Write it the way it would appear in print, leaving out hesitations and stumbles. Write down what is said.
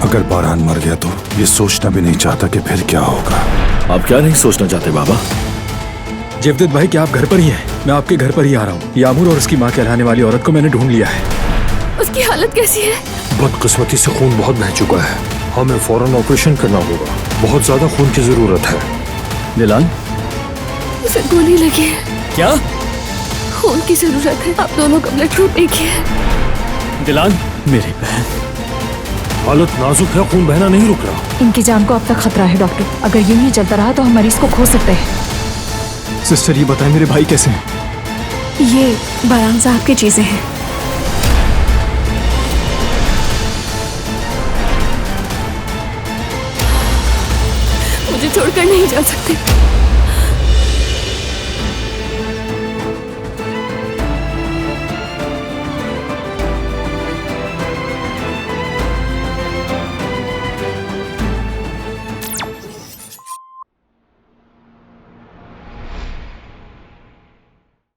अगर बारान मर गया तो ये सोचना भी नहीं चाहता कि फिर क्या होगा। आप क्या नहीं सोचना चाहते बाबा? जेवदत भाई, क्या आप घर पर ही हैं? मैं आपके घर पर ही आ रहा हूँ। यामूर और उसकी माँ कहलाने वाली औरत को मैंने ढूंढ लिया है। उसकी हालत कैसी है? बदकिस्मती से खून बहुत बह चुका है, हमें फौरन ऑपरेशन करना होगा। बहुत ज्यादा खून की जरूरत है। दिलान, उसे गोली लगी है। क्या? खून की जरूरत है। आप दोनों का ब्लड ग्रुप एक ही है। दिलान, मेरी बहन। हालत नाजुक है, खून बहना नहीं रुक रहा। इनकी जान को अब तक खतरा है डॉक्टर। अगर यूं ही चलता रहा तो हम मरीज को खो सकते हैं। सिस्टर, ये बताएं मेरे भाई कैसे हैं? ये बारान साहब की चीजें हैं। मुझे छोड़कर नहीं जा सकते।